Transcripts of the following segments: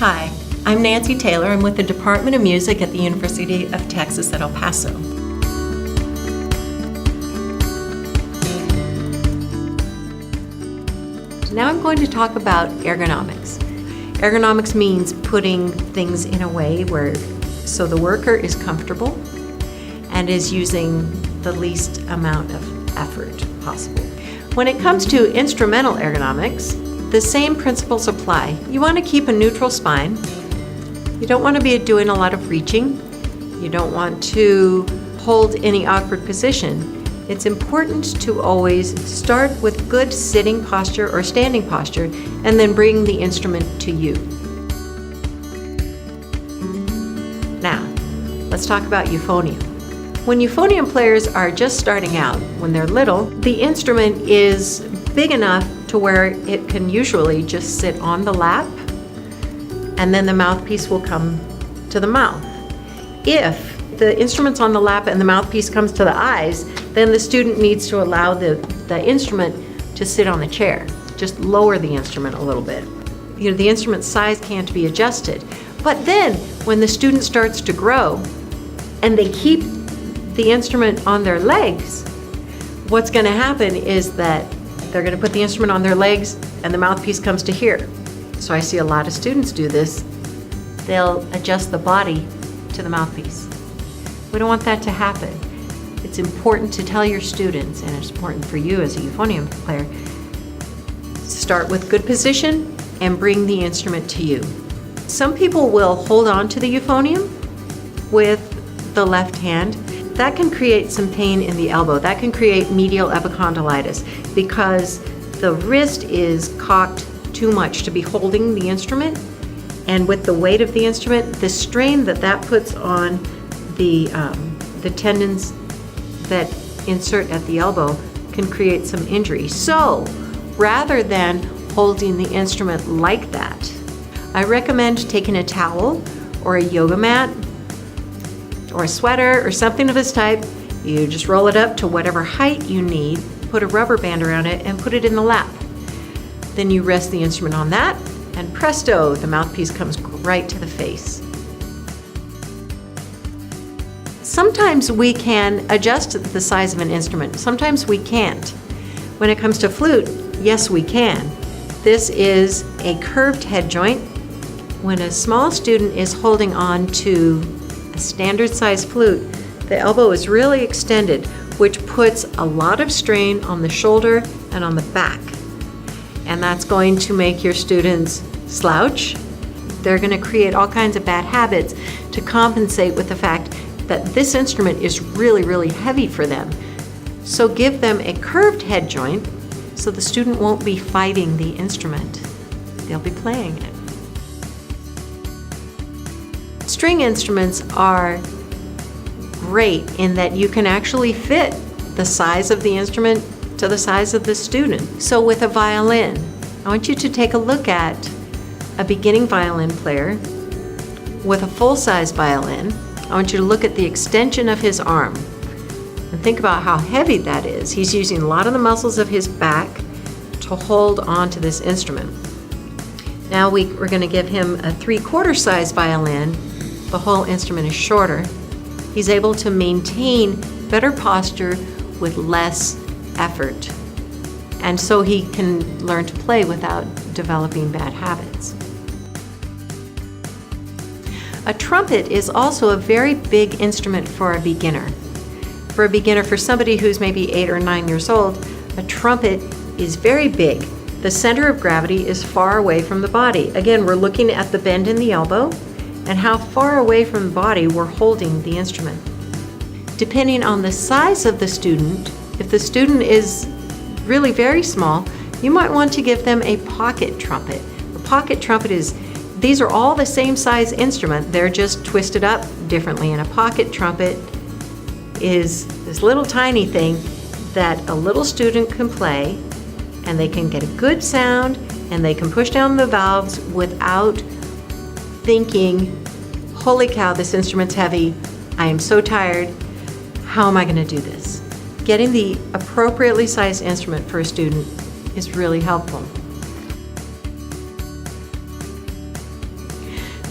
Hi, I'm Nancy Taylor. I'm with the Department of Music at the University of Texas at El Paso. Now I'm going to talk about ergonomics. Ergonomics means putting things in a way where so the worker is comfortable and is using the least amount of effort possible. When it comes to instrumental ergonomics, the same principles apply. You want to keep a neutral spine. You don't want to be doing a lot of reaching. You don't want to hold any awkward position. It's important to always start with good sitting posture or standing posture and then bring the instrument to you. Now, let's talk about euphonium. When euphonium players are just starting out, when they're little, the instrument is big enough to where it can usually just sit on the lap, and then the mouthpiece will come to the mouth. If the instrument's on the lap and the mouthpiece comes to the eyes, then the student needs to allow the instrument to sit on the chair. Just lower the instrument a little bit. You know, the instrument size can't be adjusted. But then, when the student starts to grow and they keep the instrument on their legs, what's going to happen is that they're going to put the instrument on their legs and the mouthpiece comes to here. So I see a lot of students do this. They'll adjust the body to the mouthpiece. We don't want that to happen. It's important to tell your students, and it's important for you as a euphonium player, start with good position and bring the instrument to you. Some people will hold on to the euphonium with the left hand. That can create some pain in the elbow. That can create medial epicondylitis because the wrist is cocked too much to be holding the instrument, and with the weight of the instrument, the strain that puts on the tendons that insert at the elbow can create some injury. So rather than holding the instrument like that, I recommend taking a towel or a yoga mat or a sweater or something of this type. You just roll it up to whatever height you need, put a rubber band around it, and put it in the lap. Then you rest the instrument on that, and presto, the mouthpiece comes right to the face. Sometimes we can adjust the size of an instrument. Sometimes we can't. When it comes to flute, yes, we can. This is a curved head joint. When a small student is holding on to a standard size flute, the elbow is really extended, which puts a lot of strain on the shoulder and on the back. And that's going to make your students slouch. They're going to create all kinds of bad habits to compensate with the fact that this instrument is really, really heavy for them. So give them a curved head joint so the student won't be fighting the instrument. They'll be playing it. String instruments are great in that you can actually fit the size of the instrument to the size of the student. So with a violin, I want you to take a look at a beginning violin player with a full-size violin. I want you to look at the extension of his arm and think about how heavy that is. He's using a lot of the muscles of his back to hold on to this instrument. Now we're going to give him a 3/4 size violin. The whole instrument is shorter. He's able to maintain better posture with less effort. And so he can learn to play without developing bad habits. A trumpet is also a very big instrument for a beginner. For a beginner, for somebody who's maybe 8 or 9 years old, a trumpet is very big. The center of gravity is far away from the body. Again, we're looking at the bend in the elbow and how far away from the body we're holding the instrument. Depending on the size of the student, if the student is really very small, you might want to give them a pocket trumpet. A pocket trumpet these are all the same size instrument, they're just twisted up differently, and a pocket trumpet is this little tiny thing that a little student can play, and they can get a good sound, and they can push down the valves without thinking, holy cow, this instrument's heavy, I am so tired, how am I going to do this? Getting the appropriately sized instrument for a student is really helpful.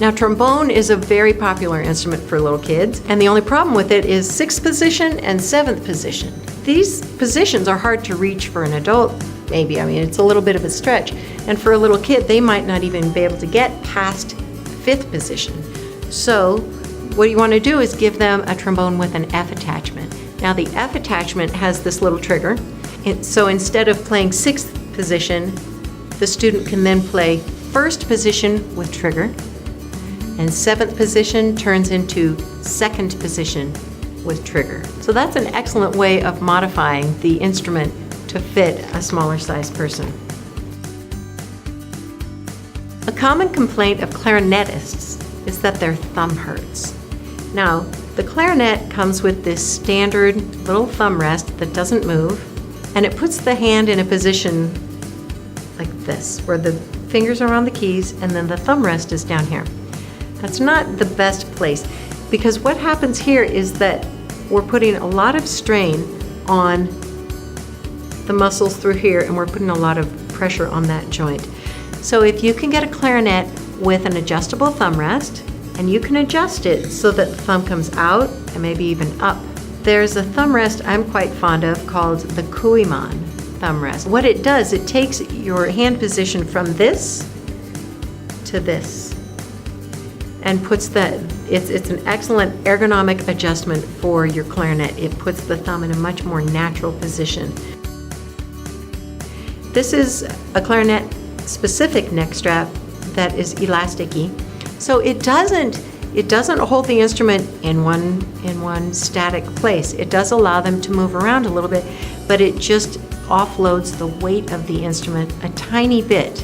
Now, trombone is a very popular instrument for little kids, and the only problem with it is 6th position and 7th position. These positions are hard to reach for an adult, maybe. I mean, it's a little bit of a stretch. And for a little kid, they might not even be able to get past 5th position. So what you want to do is give them a trombone with an F attachment. Now, the F attachment has this little trigger. So instead of playing 6th position, the student can then play 1st position with trigger, and 7th position turns into 2nd position with trigger. So that's an excellent way of modifying the instrument to fit a smaller sized person. A common complaint of clarinetists is that their thumb hurts. Now, the clarinet comes with this standard little thumb rest that doesn't move, and it puts the hand in a position like this, where the fingers are on the keys and then the thumb rest is down here. That's not the best place, because what happens here is that we're putting a lot of strain on the muscles through here, and we're putting a lot of pressure on that joint. So if you can get a clarinet with an adjustable thumb rest, and you can adjust it so that the thumb comes out and maybe even up. There's a thumb rest I'm quite fond of called the Kuiman thumb rest. What it does, it takes your hand position from this to this and puts it's an excellent ergonomic adjustment for your clarinet. It puts the thumb in a much more natural position. This is a clarinet specific neck strap that is elasticy. So it doesn't hold the instrument in one static place. It does allow them to move around a little bit, but it just offloads the weight of the instrument a tiny bit.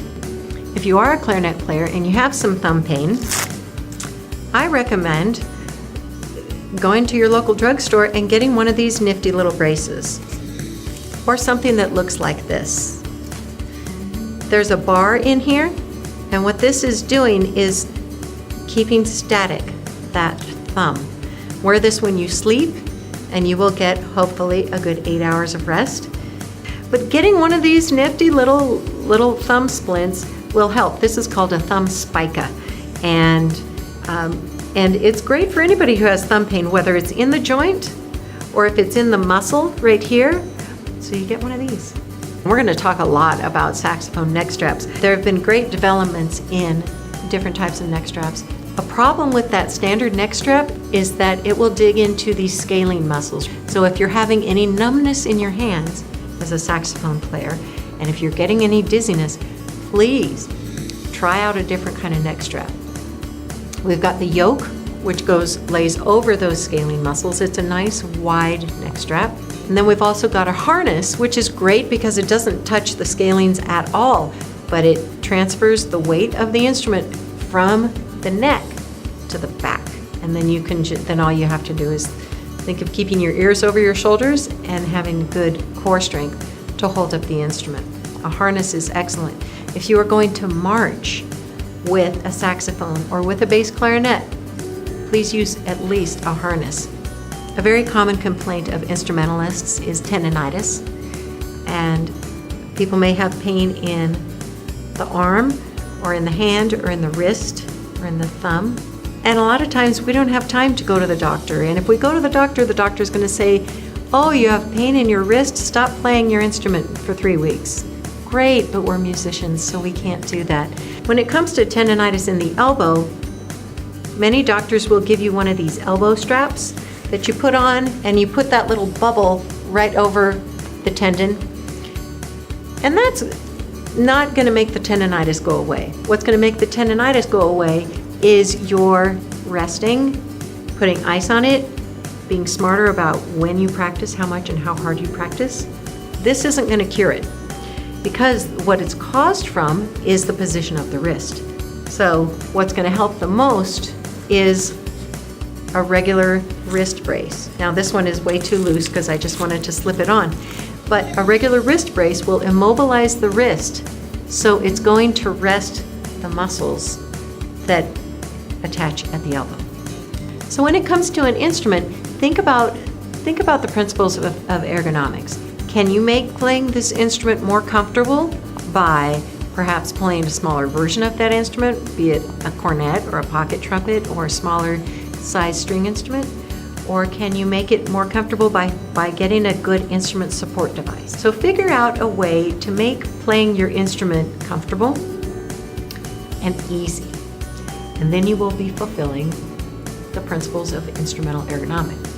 If you are a clarinet player and you have some thumb pain, I recommend going to your local drugstore and getting one of these nifty little braces, or something that looks like this. There's a bar in here, and what this is doing is keeping static that thumb. Wear this when you sleep, and you will get hopefully a good 8 hours of rest. But getting one of these nifty little thumb splints will help. This is called a thumb spica, and it's great for anybody who has thumb pain, whether it's in the joint or if it's in the muscle right here. So you get one of these. We're going to talk a lot about saxophone neck straps. There have been great developments in different types of neck straps. A problem with that standard neck strap is that it will dig into these scalene muscles. So if you're having any numbness in your hands as a saxophone player, and if you're getting any dizziness, please try out a different kind of neck strap. We've got the yoke, which lays over those scalene muscles. It's a nice wide neck strap. And then we've also got a harness, which is great because it doesn't touch the scalenes at all, but it transfers the weight of the instrument from the neck to the back. And then then all you have to do is think of keeping your ears over your shoulders and having good core strength to hold up the instrument. A harness is excellent. If you are going to march with a saxophone or with a bass clarinet, please use at least a harness. A very common complaint of instrumentalists is tendinitis, and people may have pain in the arm or in the hand or in the wrist or in the thumb. And a lot of times we don't have time to go to the doctor, and if we go to the doctor's going to say, oh, you have pain in your wrist, stop playing your instrument for 3 weeks. Great, but we're musicians, so we can't do that. When it comes to tendinitis in the elbow, many doctors will give you one of these elbow straps that you put on, and you put that little bubble right over the tendon. And that's not going to make the tendinitis go away. What's going to make the tendinitis go away is your resting, putting ice on it, being smarter about when you practice, how much and how hard you practice. This isn't going to cure it, because what it's caused from is the position of the wrist. So what's going to help the most is a regular wrist brace. Now this one is way too loose because I just wanted to slip it on. But a regular wrist brace will immobilize the wrist, so it's going to rest the muscles that attach at the elbow. So when it comes to an instrument, think about the principles of ergonomics. Can you make playing this instrument more comfortable by perhaps playing a smaller version of that instrument, be it a cornet or a pocket trumpet or a smaller size string instrument? Or can you make it more comfortable by getting a good instrument support device? So figure out a way to make playing your instrument comfortable and easy. And then you will be fulfilling the principles of instrumental ergonomics.